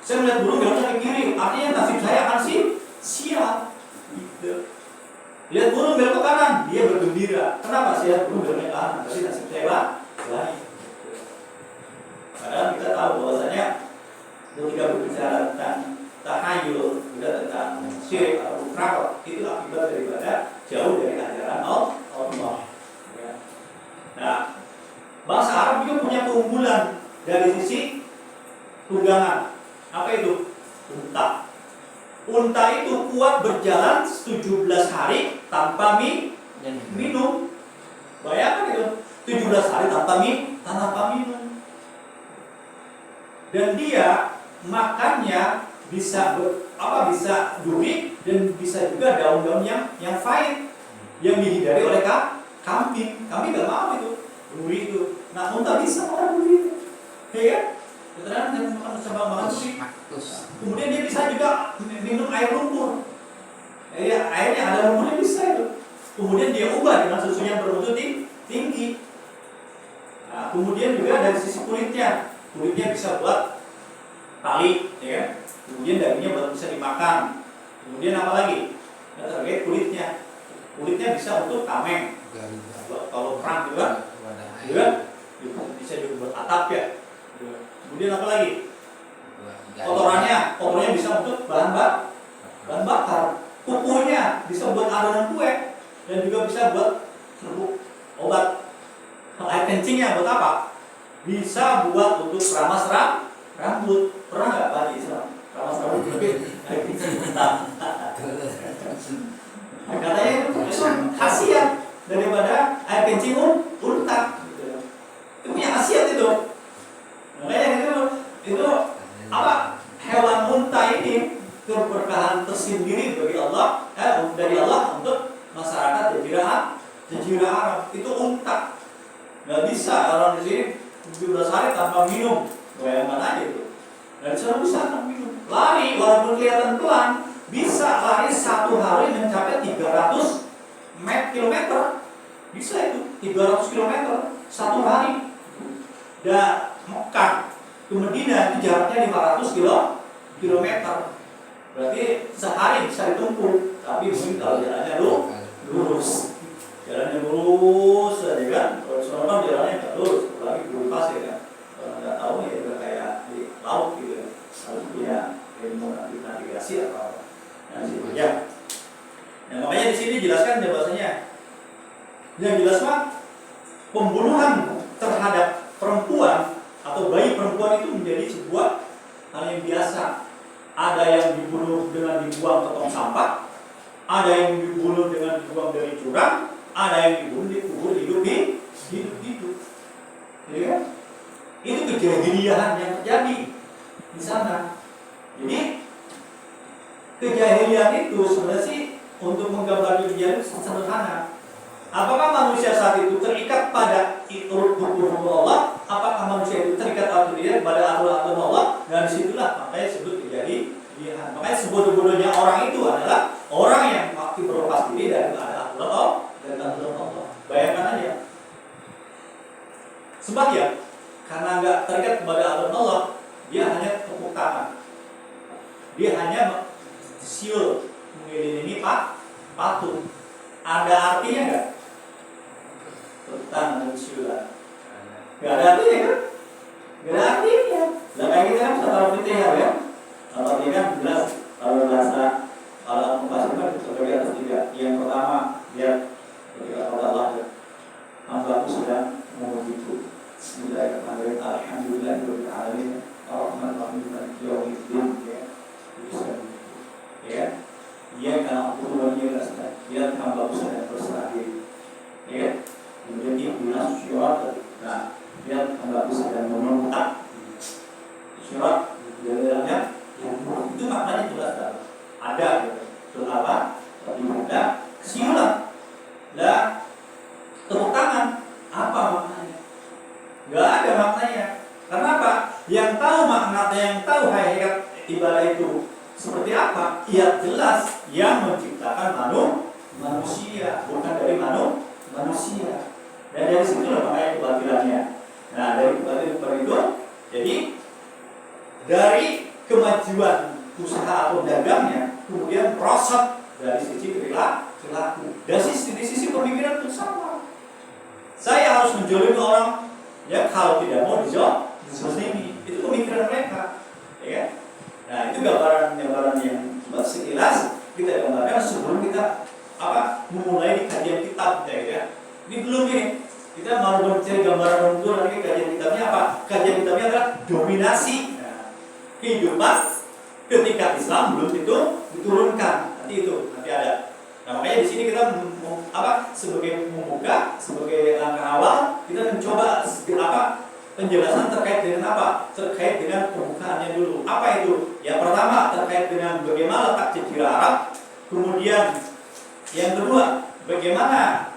Saya melihat burung beloknya ke kiri, artinya nasib saya akan sial. Gitu. Lihat burung belok ke kanan, dia bergembira. Kenapa sih ya burung belok ke kanan? Berarti nasib saya baik. Padahal kita tahu bahwasanya ketika berbicara tentang tahayul, juga tentang syirik atau nifaq, itu akibat daripada jauh dari ajaran Allah. Ya. Nah, bahasa Arab juga punya keunggulan dari sisi tunggangan. Apa itu? Unta. Unta itu kuat berjalan 17 hari tanpa minum. Bayangkan itu, 17 hari tanpa minum. Dan dia makannya bisa bisa duri dan bisa juga daun-daun yang pahit yang dihindari oleh kambing. Kambing nggak mau itu duri itu. Nah, unta bisa makan duri itu, ya kan? Keterangan yang makan duri. Kemudian dia bisa juga minum air lumpur. Ya, airnya ada lumpurnya bisa itu. Kemudian dia ubah dengan susunya bermutu tinggi. Nah, kemudian juga dari sisi kulitnya bisa buat tali, ya kan? Kemudian dagingnya bisa dimakan. Kemudian apa lagi? Yang terkait kulitnya bisa untuk tameng. Kalau perang juga bisa juga buat atap ya. Kemudian apa lagi? Kotorannya bisa untuk bahan bakar. Kukunya bisa buat adonan kue dan juga bisa buat obat. Air kencingnya buat apa? Bisa buat untuk ramas rambut. Pernah nggak Pak Islam? Ramas rambut air kencing. Katanya itu khasiat daripada air kencing unta. Itu punya khasiat itu. Makanya itu apa? Hewan unta ini keberkahan tersendiri bagi Allah, dari Allah untuk masyarakat Jazirah Arab. Itu unta. Nggak bisa orang di sini 17 hari tanpa minum. Bayangkan aja itu. Dan sana bisa tanpa minum. Lari walaupun kelihatan pelan, bisa lari 1 hari mencapai 300 kilometer. Bisa itu 300 kilometer 1 hari. Dan Mekah ke Madinah itu jaraknya 500 kilometer. Berarti sehari bisa ditempuh. Tapi mungkin kalau jalannya lurus. Jalannya lurus saja kan. Kalau soalnya jalannya nggak lurus, apalagi belum pasir kan. Kalau nggak tahu ya udah kayak di laut gitu. Harus punya ilmu navigasi atau apa. Nah, situ ya. Nah, makanya di sini jelaskan ya bahasanya. Yang jelas mah pembunuhan terhadap perempuan atau bayi perempuan itu menjadi sebuah hal yang biasa. Ada yang dibunuh dengan dibuang ke tong sampah, ada yang dibunuh dengan dibuang dari jurang, ada yang dibunuh dikubur hidup. Jadi kan? Itu kejahiliahan yang terjadi di sana. Jadi kejahilian itu sebenarnya sih untuk menggambarkan kejahilian sederhana. Apakah manusia saat itu terikat pada hukum Allah? Apakah manusia itu terikat pada aturan Allah? Dan disitulah makanya disebut kejahilian. Makanya sebodoh-bodohnya orang itu adalah orang yang waktu berlepas diri dari aturan Allah. Bayangkan aja. Sebab ya, karena nggak terikat kepada aturan Allah, dia hanya tepuk tangan. Dia hanya siul mengelilingi patung. Ada artinya nggak? Tepuk tangan dan siulan. Nggak ada artinya kan? Nggak ada artinya. Nah kayak kita kan secara fitriyah ya. Kalau ini kan jelas kalau bahasa kalau mufasir sebagai atas 3. Yang pertama dia ketika Allah hamba-Ku sedang memujiku. Bismillahirrahmanirrahim. Alhamdulillahirabbil alamin. Arrahmanirrahim. Maliki yaumiddin. Ya. Dia karena aku dia nggak dia hamba-Ku sedang berserah diri. Ya. Kemudian dia bilang syirat. Nah, dia hamba-Ku sedang membentak. Syirat di dalamnya itu maknanya jelas ada gitu. Apa? Tapi ada siulan. Lah tepuk tangan apa maknanya? Gak ada maknanya. Kenapa? Yang tahu maknanya, yang tahu hakikat ibadah itu seperti apa? Ya jelas yang menciptakan manusia, bukan dari manusia. Dan dari situlah makanya kebatilannya. Nah dari kebatilan itu, jadi dari kemajuan usaha atau dagangnya kemudian merosot dari sisi perilaku perilaku. Di sisi pemikiran itu sama. Saya harus menjolimi orang, ya kalau tidak mau dizalimi. Itu pemikiran mereka, ya. Nah itu gambaran yang sekilas kita gambarkan sebelum kita memulai kajian kitab, ya. Ini belum ini. Kita mau mencari gambaran untuk nanti kajian kitabnya apa? Kajian kitabnya adalah dominasi kehidupan ketika Islam belum itu diturunkan. Nanti ada. Nah, makanya di sini kita sebagai membuka, sebagai langkah awal kita mencoba penjelasan terkait dengan apa? Terkait dengan pembukaannya dulu. Apa itu? Yang pertama terkait dengan bagaimana letak Jazirah Arab. Kemudian yang kedua, bagaimana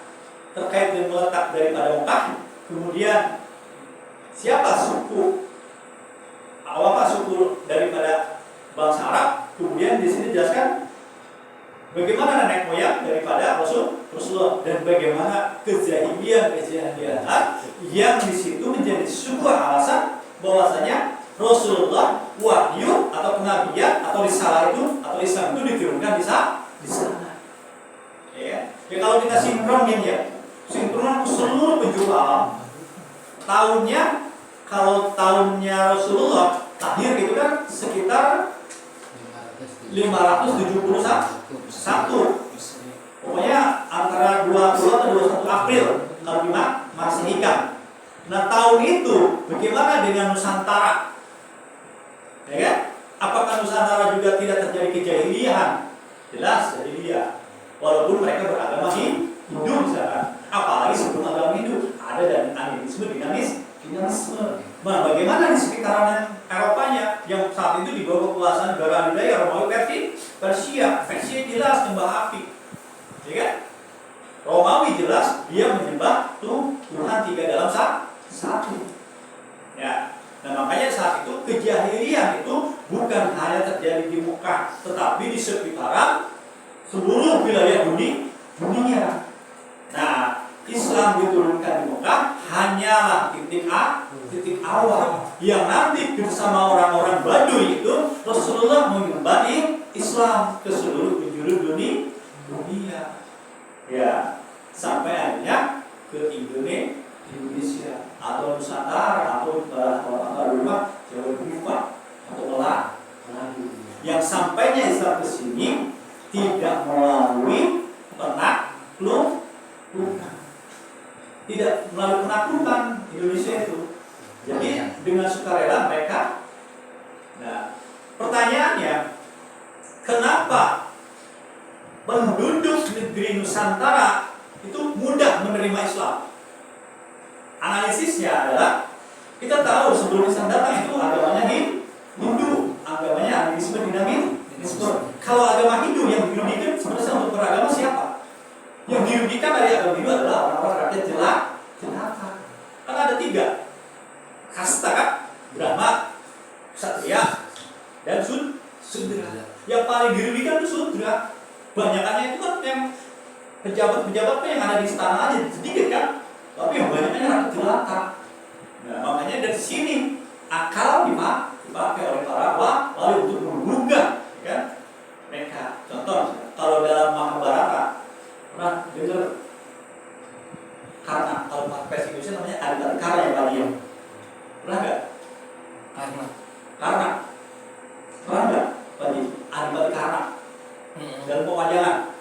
terkait dengan letak daripada Mekah. Kemudian siapa suku daripada bangsa Arab. Kemudian di sini dijelaskan bagaimana nenek moyang daripada Rasulullah dan bagaimana kejahilian yang di situ menjadi sebuah alasan bahwasanya Rasulullah wahyu atau kenabian atau risalah itu atau Islam itu diturunkan di sana. Ya kalau kita sinkronin sinkron seluruh penjuru alam kalau tahunnya Rasulullah lahir itu kan sekitar 571. Pokoknya antara 20 atau 21 April kalau di Masehi kan. Nah tahun itu bagaimana dengan Nusantara? Ya kan? Apakah Nusantara juga tidak terjadi kejahilian? Jelas jahiliyah. Walaupun mereka beragama Hindu misalkan. Apalagi sebelum agama Hindu ada dan animisme, dinamisme. Nah, bagaimana di sekitaran Eropanya yang saat itu di bawah kekuasaan negara adidaya Romawi Persia jelas nyembah api, ya kan? Romawi jelas dia menyembah Tuhan 3 dalam 1. Ya, nah makanya saat itu kejahilian itu bukan hanya terjadi di Mekah, tetapi di sekitaran seluruh wilayah dunia. Nah, Islam diturunkan di Mekah hanyalah titik awal yang nanti bersama orang-orang Baduy itu Rasulullah menyebar Islam ke seluruh penjuru dunia. Ya, sampai akhirnya ke Indonesia atau Nusantara atau orang rumah Jawa Timur atau Melayu. Yang sampainya Islam ke sini tidak melalui penaklukan. Tidak melalui penaklukan Indonesia itu. Jadi dengan sukarela mereka. Nah, pertanyaannya, kenapa penduduk negeri Nusantara itu mudah menerima Islam? Analisisnya adalah kita tahu sebelum Islam datang itu agamanya Hindu, agamanya animisme, dinamisme. Kalau agama Hindu yang dirugikan sebenarnya untuk beragama siapa? Yang dirugikan dari agama Hindu adalah orang-orang rakyat jelata. Kan ada 3 kasta kan? Brahma, Ksatria, dan Sudra. Yang paling dirugikan itu Sudra. Banyakannya itu kan yang pejabat-pejabatnya yang ada di istana aja sedikit kan? Tapi yang banyaknya rakyat jelata. Nah, makanya dari sini akal dipakai oleh para wali untuk menggugah, kan? Mereka. Contoh, kalau dalam Mahabharata pernah dengar Karna, kalau versi Indonesia namanya Adipati Karna yang kalian pernah nggak? Karna pernah nggak? Adipati Karna dalam pewayangan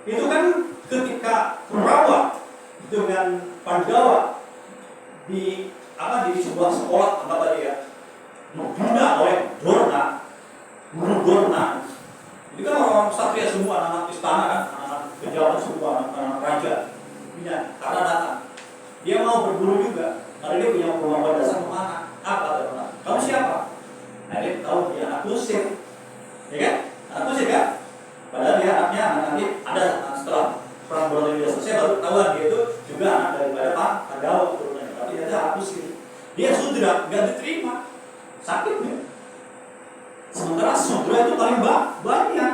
itu kan ketika Kurawa dengan Pandawa di sebuah sekolah dibina oleh Guru Dorna. Ini kan orang satria semua, anak-anak istana kan, anak-anak pejabat semua, anak-anak raja. Karena datang, dia mau berburu juga, karena dia punya kemampuan dasar memanah. Apa? Kamu siapa? Nah, dia tahu dia anak Kusir, ya kan? Anak Kusir kan? Padahal dia anaknya nanti ada setelah perang Borobudur selesai baru ketahuan dia itu juga anak daripada Pandawa turunannya. Tapi dia anak Kusir. Dia Sudra, nggak diterima, sakitnya. Sementara Sudra itu paling banyak.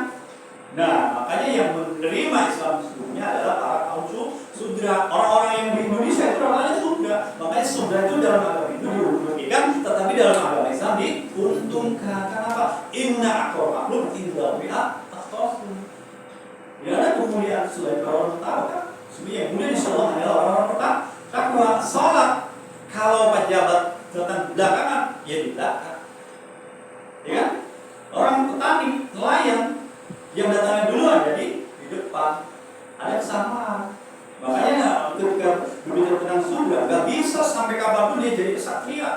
Nah, makanya yang menerima Islam sebelumnya adalah para kaum Sudra. Orang-orang yang di Indonesia itu namanya Sudra. Makanya Sudra itu dalam agama itu dirugikan, tetapi dalam agama Islam diuntungkan. Kenapa? Inna akramakum indallahi atqakum. Tidak ada selain orang pertama kan. Sebenarnya yang mulia di Shalom adalah orang-orang pertama. Sholat kalau pejabat datang belakangan, ya di belakang. Ya kan? Orang petani, nelayan yang datangnya duluan jadi di depan. Ada kesamaan. Makanya ketika berbicara tentang surga, gak bisa sampai kapanpun dia jadi kesatria.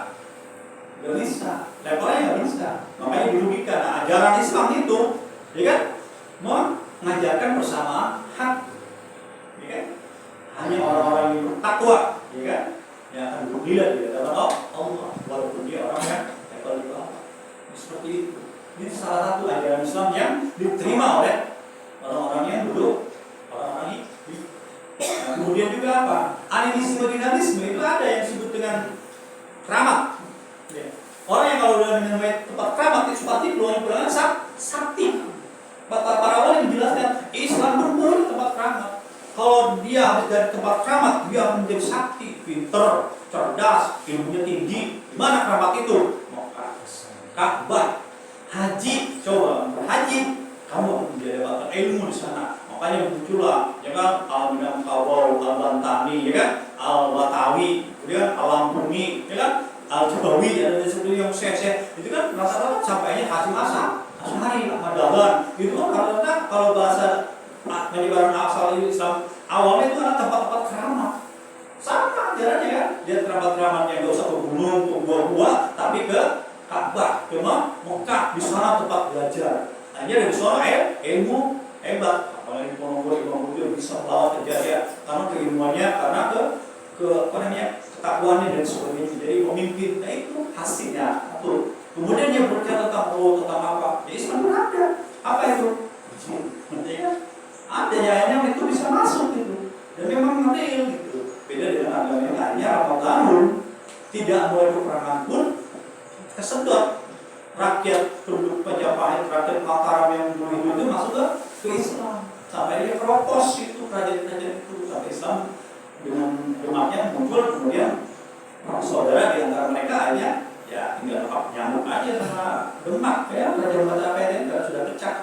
Gak bisa, levelnya gak bisa. Makanya dirugikan. Nah, ajaran Islam itu, ya kan, mengajarkan persamaan hak, ya kan? Hanya orang-orang yang bertakwa, ya kan, yang akan bergila di hadapan Allah, walaupun dia orang yang level di bawah. Seperti itu. Ini salah satu ajaran Islam yang diterima oleh orang-orang yang dulu, orang-orang ini. Nah, kemudian juga apa? Animisme dinamisme itu ada yang disebut dengan keramat. Ya. Orang yang kalau udah menemui tempat keramat itu seperti peluang-peluangnya sakti. Para wali menjelaskan Islam bermula tempat keramat. Kalau dia habis dari tempat keramat, dia akan menjadi sakti, pinter, cerdas, ilmunya tinggi. Di mana keramat itu? Mekah, Ka'bah, haji. Coba haji, kamu akan menjadi dapatkan ilmu di sana. Makanya muncullah, ya kan, Al-Minangkabau, Al-Bantani, ya kan, Al-Batawi, kemudian Al-Lampuni, ya kan, Al-Jabawi, ada sesuatu yang syekh-syekh, itu kan rata-rata sampainya Hasyim Asy'ari, Ahmad Dahlan, itu kan karena kalau bahasa penyebaran asal Islam awalnya itu adalah tempat-tempat keramat. Sama ajarannya kan, dia keramat-keramatnya nggak usah ke gunung, ke gua-gua, tapi ke Ka'bah, ke Mekah, di sana tempat belajar. Hanya dari sana ilmu hebat. Apalagi Imam Bukhari bisa melawan kejadian karena keilmuannya, karena ketakwaannya dan sebagainya. Jadi pemimpin, nah itu hasilnya. Tuh. Kemudian dia berbicara tentang tentang apa? Ya Islam berada. Apa itu? Ya, ada yang itu bisa masuk gitu. Dan memang real gitu. Beda dengan agama yang lainnya, Ramadan tidak mulai peperangan pun kesedot. Rakyat penduduk Majapahit, rakyat Mataram yang dulu itu masuk ke Islam. Sampai dia keropos itu kerajaan-kerajaan itu, sampai Islam dengan umatnya muncul. Kemudian saudara di antara mereka hanya ya tinggal nyamuk aja sama Demak, ya kerajaan Majapahit itu sudah pecah.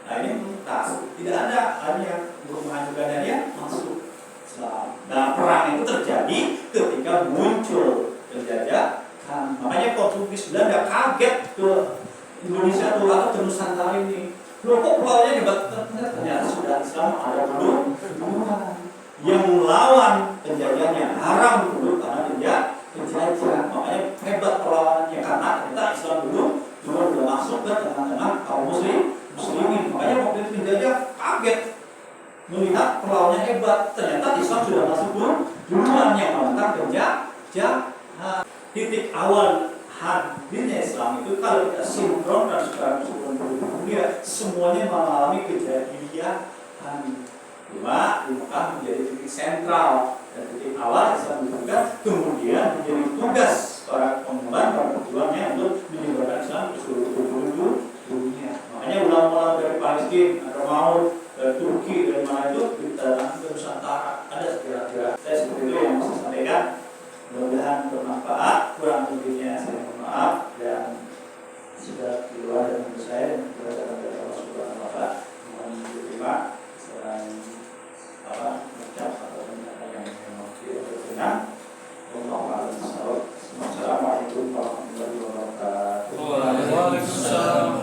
Nah ini tuntas, tidak ada hanya yang mengajukan dia masuk Islam. Nah perang itu terjadi ketika muncul penjajah. Makanya Portugis Belanda kaget ke Indonesia tuh atau ke Nusantara ini. Loh kok pulaunya hebat? Ternyata sudah Islam ada dulu. Yang melawan penjajahnya haram dulu karena penjajah. Makanya hebat perlawanannya karena ternyata Islam dulu sudah masuk ke tengah-tengah kaum muslimin. Makanya waktu itu penjajah kaget melihat perlawanannya hebat. Ternyata Islam sudah masuk duluan yang menentang penjajah. Titik awal hadirnya Islam itu kalau kita sinkronkan sekarang dunia semuanya mengalami kejadian. Cuma di Mekah menjadi titik sentral dan titik awal Islam diberikan, kemudian menjadi tugas para pengemban, para pejuangnya untuk menyebarkan Islam ke seluruh dunia. Makanya ulama-ulama dari Palestina, ada Maut, dari Turki, dari mana itu datang ke Nusantara. Ada kira-kira saya seperti itu yang bisa sampaikan. Mudah-mudahan bermanfaat. Kurang lebihnya saya mohon maaf dan sudah keluar dari mulut saya dan kepada Allah Subhanahu wa taala mohon diterima dan mengucap atau menyatakan yang memang berkenan. Wassalamualaikum warahmatullahi wabarakatuh. Waalaikumsalam.